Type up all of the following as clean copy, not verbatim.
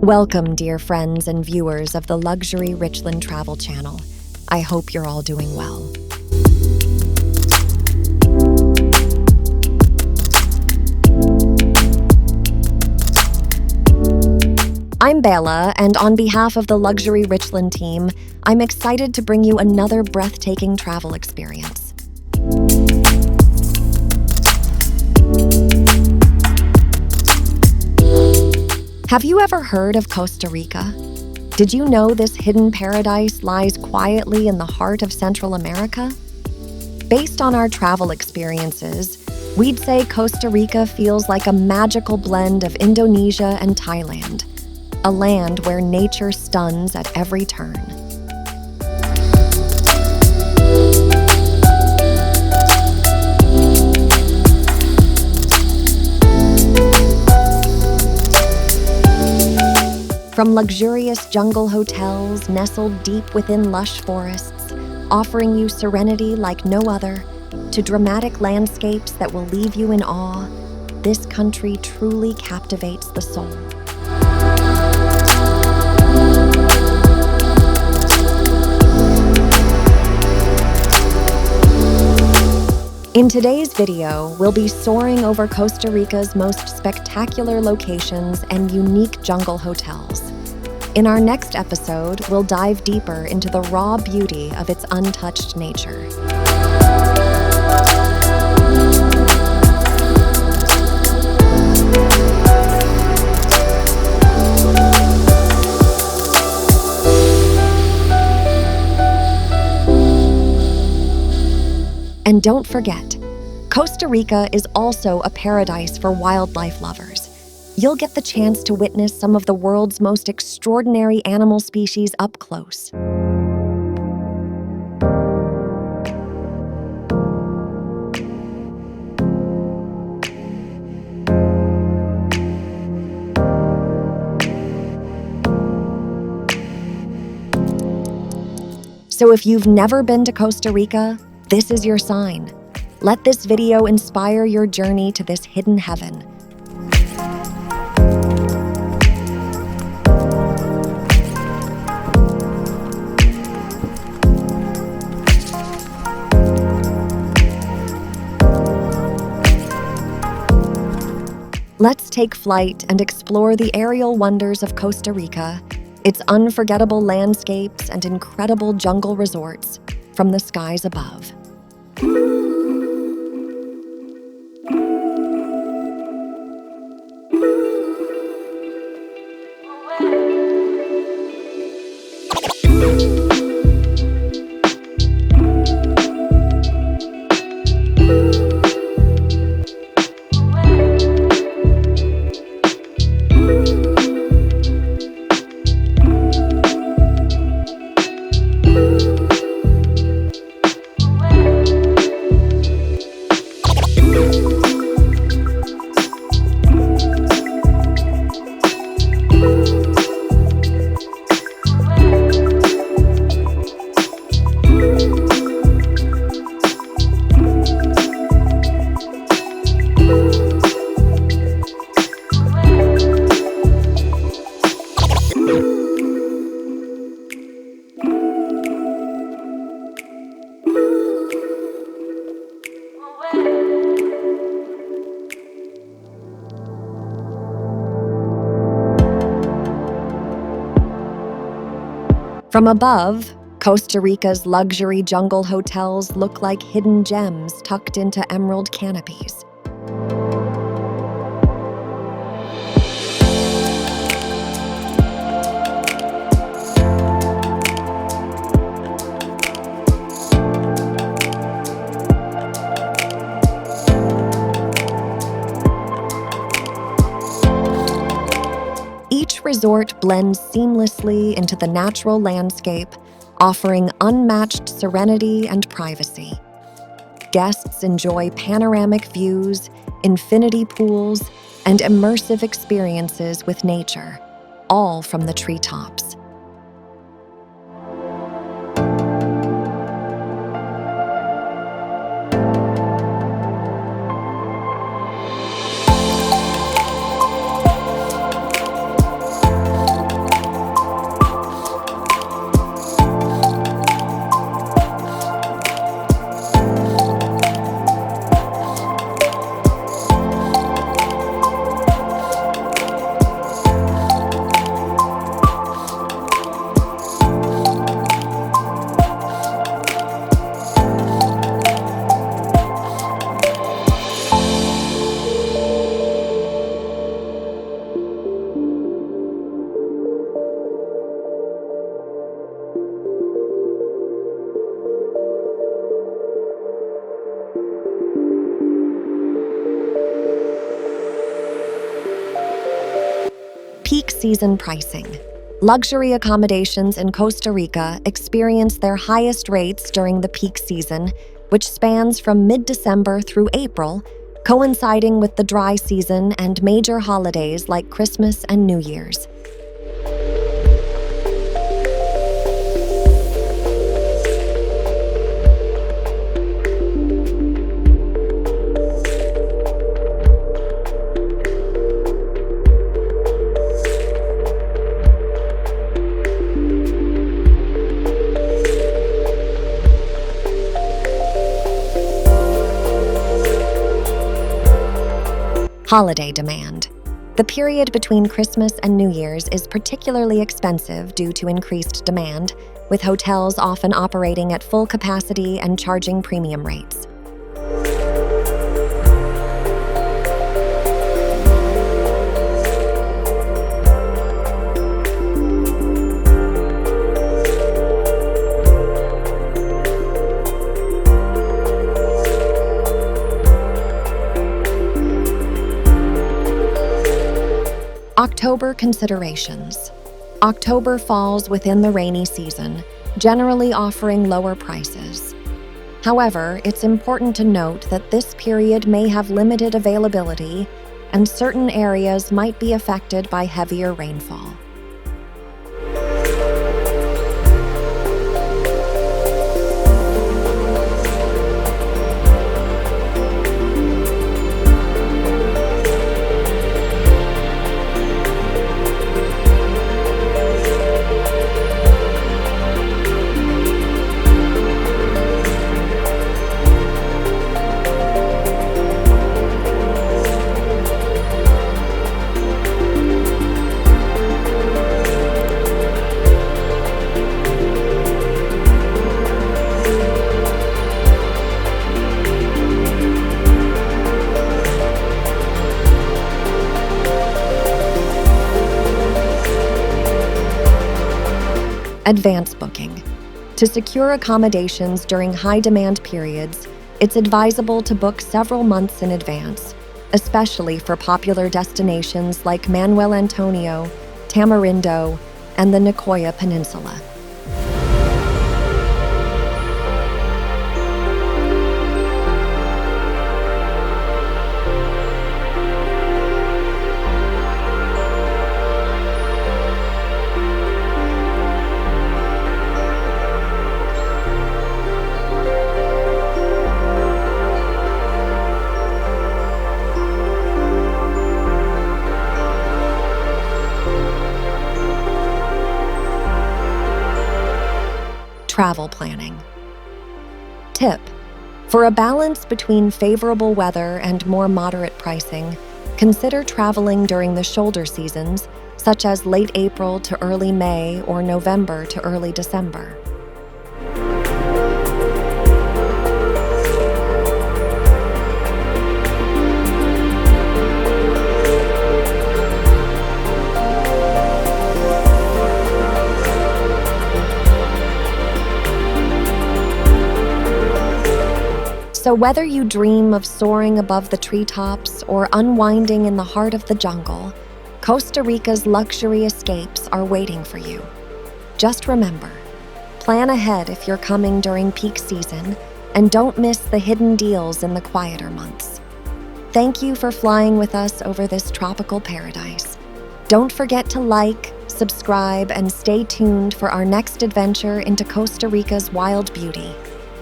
Welcome, dear friends and viewers of the Luxury Richland Travel Channel. I hope you're all doing well. I'm Bella, and on behalf of the Luxury Richland team, I'm excited to bring you another breathtaking travel experience. Have you ever heard of Costa Rica? Did you know this hidden paradise lies quietly in the heart of Central America? Based on our travel experiences, we'd say Costa Rica feels like a magical blend of Indonesia and Thailand, a land where nature stuns at every turn. From luxurious jungle hotels nestled deep within lush forests, offering you serenity like no other, to dramatic landscapes that will leave you in awe, this country truly captivates the soul. In today's video, we'll be soaring over Costa Rica's most spectacular locations and unique jungle hotels. In our next episode, we'll dive deeper into the raw beauty of its untouched nature. And don't forget, Costa Rica is also a paradise for wildlife lovers. You'll get the chance to witness some of the world's most extraordinary animal species up close. So if you've never been to Costa Rica, this is your sign. Let this video inspire your journey to this hidden heaven. Let's take flight and explore the aerial wonders of Costa Rica, its unforgettable landscapes and incredible jungle resorts from the skies above. From above, Costa Rica's luxury jungle hotels look like hidden gems tucked into emerald canopies. Each resort blends seamlessly into the natural landscape, offering unmatched serenity and privacy. Guests enjoy panoramic views, infinity pools, and immersive experiences with nature, all from the treetops. Peak season pricing. Luxury accommodations in Costa Rica experience their highest rates during the peak season, which spans from mid-December through April, coinciding with the dry season and major holidays like Christmas and New Year's. Holiday demand. The period between Christmas and New Year's is particularly expensive due to increased demand, with hotels often operating at full capacity and charging premium rates. October considerations. October falls within the rainy season, generally offering lower prices. However, it's important to note that this period may have limited availability, and certain areas might be affected by heavier rainfall. Advance booking. To secure accommodations during high-demand periods, it's advisable to book several months in advance, especially for popular destinations like Manuel Antonio, Tamarindo, and the Nicoya Peninsula. Travel planning. Tip: for a balance between favorable weather and more moderate pricing, consider traveling during the shoulder seasons, such as late April to early May or November to early December. So whether you dream of soaring above the treetops or unwinding in the heart of the jungle, Costa Rica's luxury escapes are waiting for you. Just remember, plan ahead if you're coming during peak season, and don't miss the hidden deals in the quieter months. Thank you for flying with us over this tropical paradise. Don't forget to like, subscribe, and stay tuned for our next adventure into Costa Rica's wild beauty.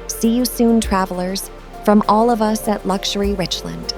See you soon, travelers. From all of us at Luxury Richland.